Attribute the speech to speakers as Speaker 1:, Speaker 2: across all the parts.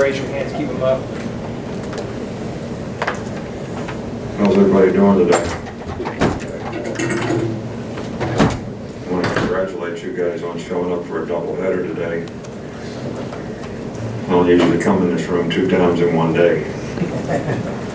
Speaker 1: Raise your hands, keep them up.
Speaker 2: How's everybody doing today? I want to congratulate you guys on showing up for a doubleheader today. I don't usually come in this room 2 times in one day.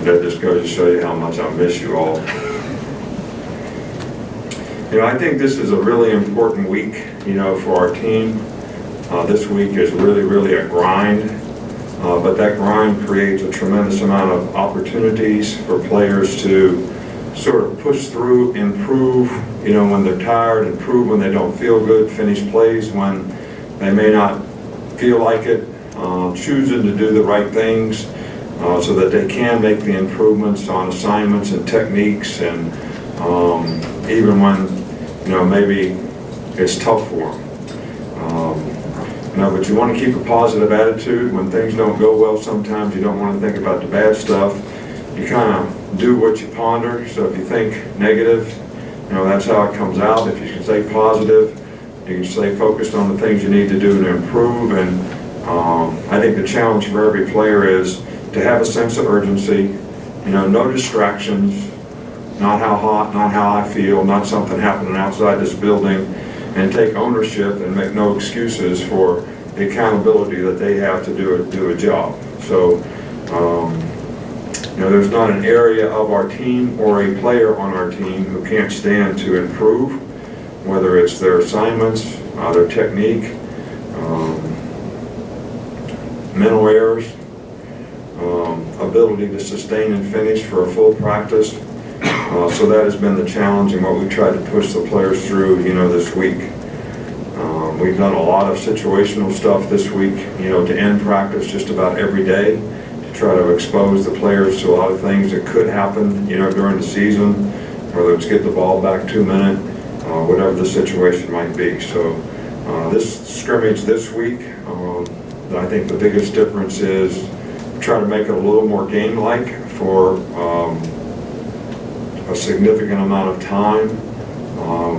Speaker 2: That just goes to show you how much I miss you all. You know, I think this is a really important week, you know, for our team. This week is really a grind. But that grind creates a tremendous amount of opportunities for players to sort of push through, improve, you know, when they're tired, improve when they don't feel good, finish plays when they may not feel like it, choosing to do the right things so that they can make the improvements on assignments and techniques, and even when, you know, maybe it's tough for them. But you want to keep a positive attitude. When things don't go well, sometimes you don't want to think about the bad stuff. You kind of do what you ponder. So if you think negative, you know, that's how it comes out. If you can stay positive, you can stay focused on the things you need to do to improve. And I think the challenge for every player is to have a sense of urgency, you know, no distractions, not how hot, not how I feel, not something happening outside this building, and take ownership and make no excuses for the accountability that they have to do a job. So, you know, there's not an area of our team or a player on our team who can't stand to improve, whether it's their assignments, their technique, mental errors, ability to sustain and finish for a full practice. So that has been the challenge and what we've tried to push the players through, you know, this week. We've done a lot of situational stuff this week, you know, to end practice just about every day to try to expose the players to a lot of things that could happen, you know, during the season, whether it's get the ball back 2 minutes, whatever the situation might be. So this scrimmage this week, I think the biggest difference is try to make it a little more game-like for a significant amount of time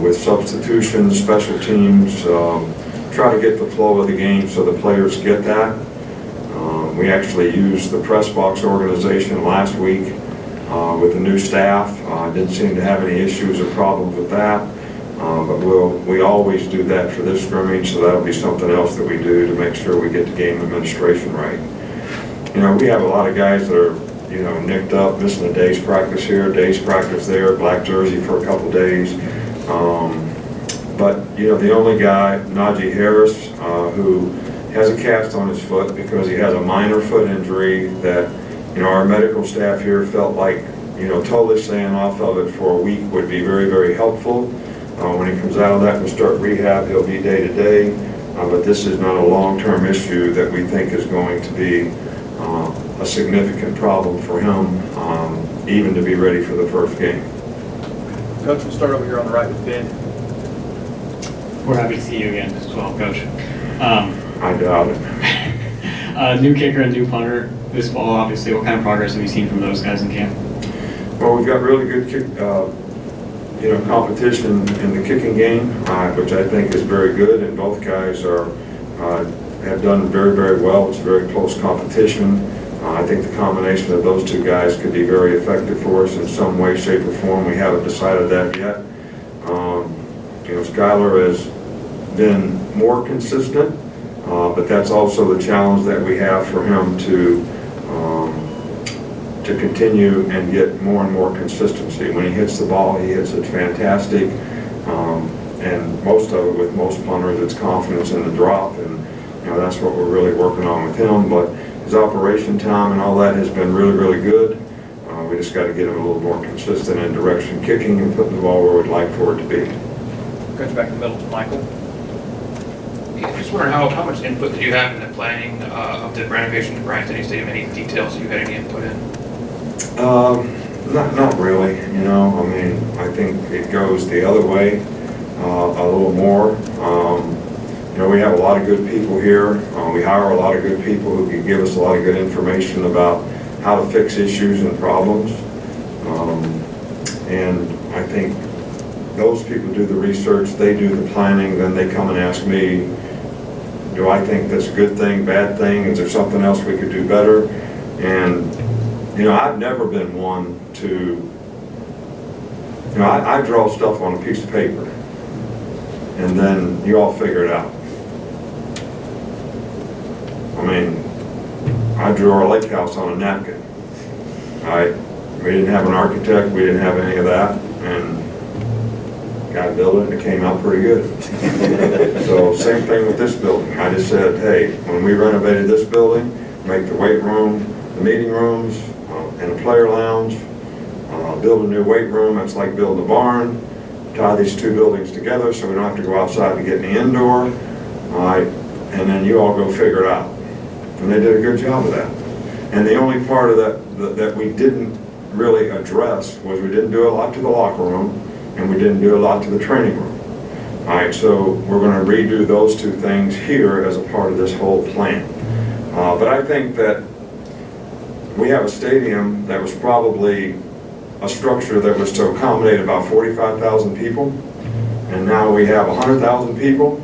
Speaker 2: with substitutions, special teams, try to get the flow of the game so the players get that. We actually used the press box organization last week with the new staff. Didn't seem to have any issues or problems with that, but we always do that for this scrimmage, so that'll be something else that we do to make sure we get the game administration right. You know, we have a lot of guys that are, you know, nicked up, missing a day's practice here, day's practice there, black jersey for a couple days. But, you know, the only guy, Najee Harris, who has a cast on his foot because he has a minor foot injury that, you know, our medical staff here felt like, you know, totally staying off of it for a week would be very helpful. When he comes out of that and start rehab, he'll be day to day. But this is not a long-term issue that we think is going to be a significant problem for him, even to be ready for the first game.
Speaker 1: Coach, we'll start over here on the right with Ben.
Speaker 3: We're happy to see you again as well, Coach.
Speaker 2: I doubt it.
Speaker 3: New kicker and new punter this fall, obviously. What kind of progress have you seen from those guys in camp?
Speaker 2: Well, we've got really good kick, you know, competition in the kicking game, which I think is very good, and both guys have done very well. It's a very close competition. I think the combination of those two guys could be very effective for us in some way, shape, or form. We haven't decided that yet. You know, Skylar has been more consistent, but that's also the challenge that we have for him to continue and get more and more consistency. When he hits the ball, he hits it fantastic, and most of it with most punters, it's confidence in the drop, and you know, that's what we're really working on with him. But his operation time and all that has been really good. We just got to get him a little more consistent in direction kicking and putting the ball where we'd like for it to be.
Speaker 1: Coach, back in the middle to Michael.
Speaker 4: Yeah, just wondering how much input do you have in the planning of the renovation to Bryant Stadium? Any details you had any input in?
Speaker 2: Not really. You know, I mean, I think it goes the other way a little more. You know, we have a lot of good people here. We hire a lot of good people who can give us a lot of good information about how to fix issues and problems. And I think those people do the research, they do the planning, then they come and ask me, Do I think that's a good thing, bad thing? Is there something else we could do better? And, you know, I've never been one to, you know, I draw stuff on a piece of paper, and then you all figure it out. I mean, I drew our lake house on a napkin. We didn't have an architect, we didn't have any of that, and guy built it and it came out pretty good. So same thing with this building. I just said, hey, when we renovated this building, make the weight room, the meeting rooms, and a player lounge, build a new weight room, it's like building a barn, tie these two buildings together so we don't have to go outside to get in the indoor, and then you all go figure it out. And they did a good job of that. And the only part of that we didn't really address was we didn't do a lot to the locker room, and we didn't do a lot to the training room. All right, so we're going to redo those two things here as a part of this whole plan. But I think that we have a stadium that was probably a structure that was to accommodate about 45,000 people, and now we have 100,000 people.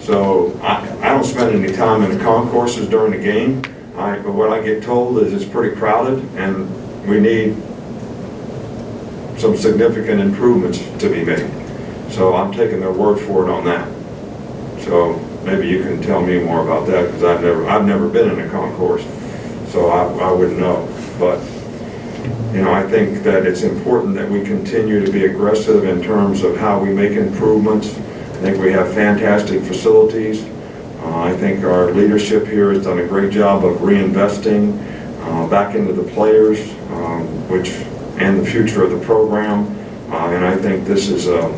Speaker 2: So I don't spend any time in the concourses during the game, but what I get told is it's pretty crowded, and we need some significant improvements to be made. So I'm taking their word for it on that. So maybe you can tell me more about that, because I've never been in a concourse, so I wouldn't know. But you know, I think that it's important that we continue to be aggressive in terms of how we make improvements. I think we have fantastic facilities. I think our leadership here has done a great job of reinvesting back into the players, and the future of the program. And I think this is a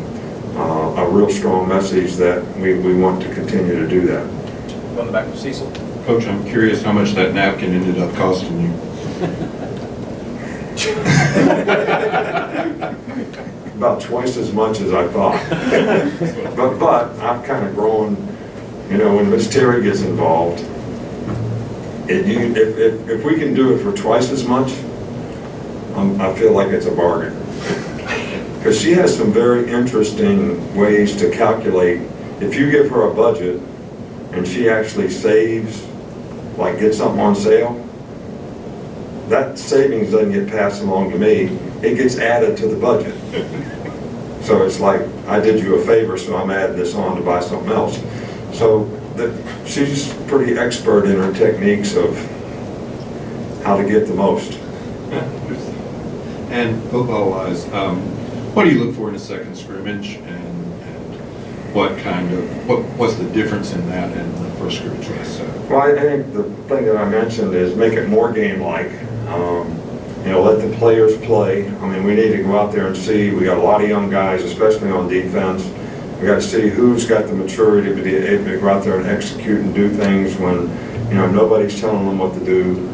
Speaker 2: real strong message that we want to continue to do that.
Speaker 1: Going back to Cecil.
Speaker 5: Coach, I'm curious how much that napkin ended up costing you.
Speaker 2: About twice as much as I thought. But I've kind of grown, you know, when Miss Terry gets involved, if we can do it for twice as much, I feel like it's a bargain. Because she has some very interesting ways to calculate. If you give her a budget and she actually saves, like get something on sale, that savings doesn't get passed along to me, it gets added to the budget. So it's like, I did you a favor, so I'm adding this on to buy something else. So she's pretty expert in her techniques of how to get the most.
Speaker 5: And football-wise, what do you look for in a second scrimmage, and what's the difference in that and the first scrimmage?
Speaker 2: Well, I think the thing that I mentioned is make it more game-like. You know, let the players play. I mean, we need to go out there and see. We got a lot of young guys, especially on defense. We got to see who's got the maturity to be able to go out there and execute and do things when, you know, nobody's telling them what to do.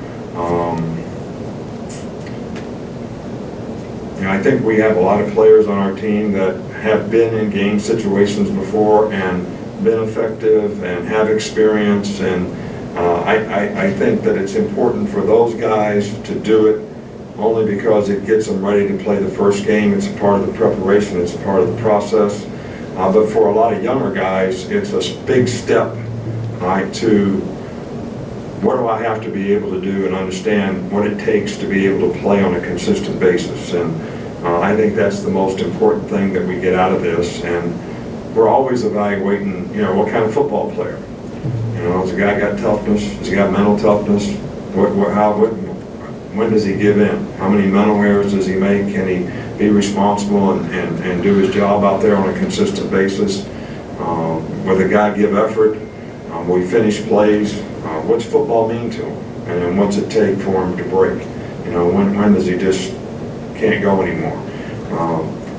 Speaker 2: You know, I think we have a lot of players on our team that have been in game situations before and been effective and have experience, and I think that it's important for those guys to do it only because it gets them ready to play the first game. It's a part of the preparation, it's a part of the process. But for a lot of younger guys, it's a big step, right, to what do I have to be able to do and understand what it takes to be able to play on a consistent basis. And I think that's the most important thing that we get out of this. And we're always evaluating, you know, what kind of football player. You know, has a guy got toughness? Has he got mental toughness? When does he give in? How many mental errors does he make? Can he be responsible and do his job out there on a consistent basis? Will the guy give effort? Will he finish plays? What's football mean to him? And then what's it take for him to break? You know, when does he just can't go anymore?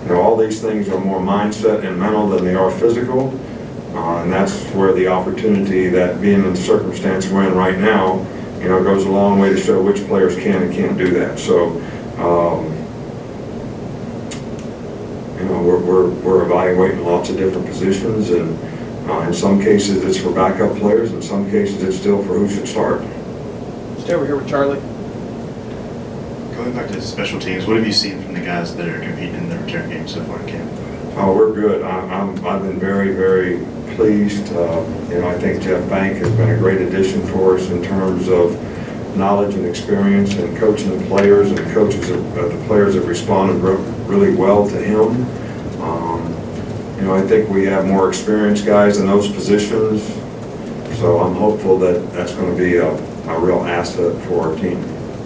Speaker 2: You know, all these things are more mindset and mental than they are physical. And that's where the opportunity that being in the circumstance we're in right now, you know, goes a long way to show which players can and can't do that. So, you know, we're evaluating lots of different positions, and in some cases it's for backup players, in some cases it's still for who should start.
Speaker 1: Stay over here with Charlie.
Speaker 6: Going back to special teams, what have you seen from the guys that are competing in the return game so far in camp?
Speaker 2: Oh, we're good. I've been very, very pleased. I think Jeff Bank has been a great addition for us in terms of knowledge and experience and coaching the players, and the players have responded really well to him. I think we have more experienced guys in those positions, so I'm hopeful that that's going to be a real asset for our team.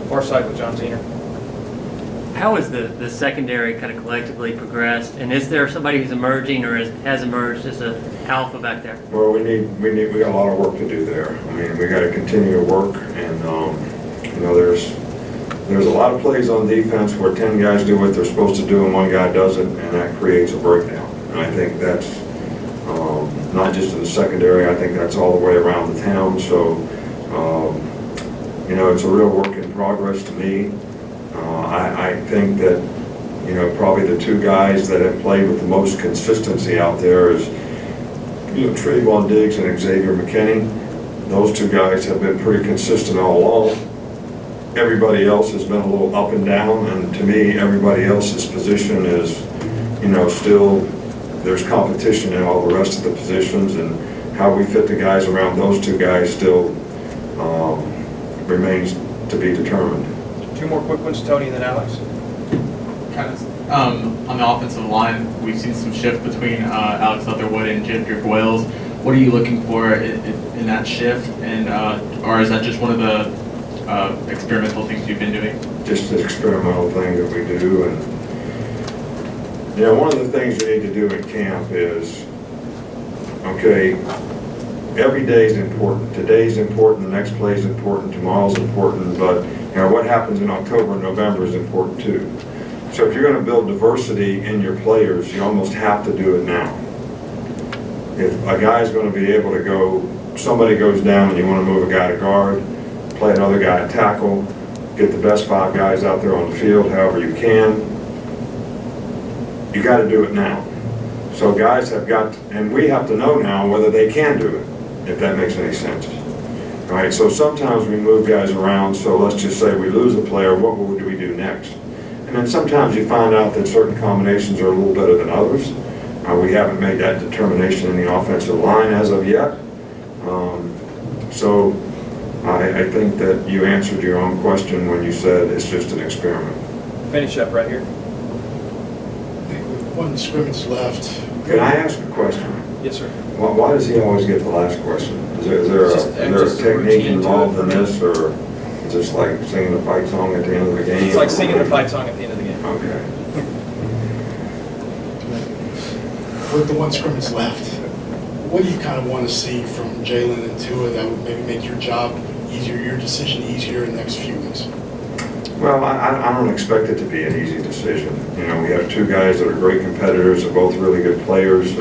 Speaker 1: Far side with John Zener.
Speaker 7: How has the secondary kind of collectively progressed? And is there somebody who's emerging or has emerged as an alpha back there?
Speaker 2: Well, we got a lot of work to do there. I mean, we got to continue to work, and there's a lot of plays on defense where 10 guys do what they're supposed to do and one guy doesn't, and that creates a breakdown. And I think that's not just in the secondary. I think that's all the way around the town. So, it's a real work in progress to me. I think that, probably the two guys that have played with the most consistency out there is, Trayvon Diggs and Xavier McKinney. Those two guys have been pretty consistent all along. Everybody else has been a little up and down, and to me, everybody else's position is, still, there's competition in all the rest of the positions, and how we fit the guys around those two guys still remains to be determined.
Speaker 1: Two more quick ones, Tony and then Alex.
Speaker 3: Kind of, on the offensive line, we've seen some shift between Alex Leatherwood and Jedrick Wells. What are you looking for in that shift, and or is that just one of the experimental things you've been doing?
Speaker 2: Just an experimental thing that we do, and one of the things you need to do in camp is, okay, every day is important. Today's important, the next play is important, tomorrow's important, but what happens in October and November is important too. So if you're going to build diversity in your players, you almost have to do it now. If a guy's going to be able to go, somebody goes down and you want to move a guy to guard, play another guy at tackle, get the best 5 guys out there on the field however you can, you got to do it now. So guys have got, and we have to know now whether they can do it, if that makes any sense. All right, so sometimes we move guys around, so let's just say we lose a player, what do we do next? And then sometimes you find out that certain combinations are a little better than others. We haven't made that determination in the offensive line as of yet. So I think that you answered your own question when you said it's just an experiment.
Speaker 1: Finish up right here.
Speaker 8: I think with one scrimmage left.
Speaker 2: Can I ask a question?
Speaker 1: Yes, sir.
Speaker 2: Why does he always get the last question? Is there a technique involved in this, or is this like singing the fight song at the end of the game?
Speaker 1: It's like singing the fight song at the end of the game.
Speaker 2: Okay.
Speaker 8: With the one scrimmage left, what do you kind of want to see from Jalen and Tua that would maybe make your job easier, your decision easier in the next few weeks?
Speaker 2: Well, I don't expect it to be an easy decision. We have two guys that are great competitors. They're both really good players.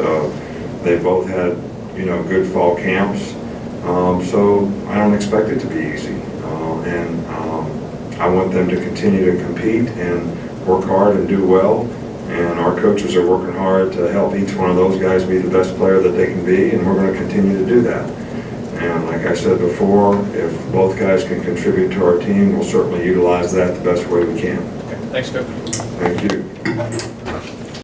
Speaker 2: They both had, good fall camps. So I don't expect it to be easy. And I want them to continue to compete and work hard and do well. And our coaches are working hard to help each one of those guys be the best player that they can be, and we're going to continue to do that. And like I said before, if both guys can contribute to our team, we'll certainly utilize that the best way we can.
Speaker 1: Okay. Thanks, Coach.
Speaker 2: Thank you.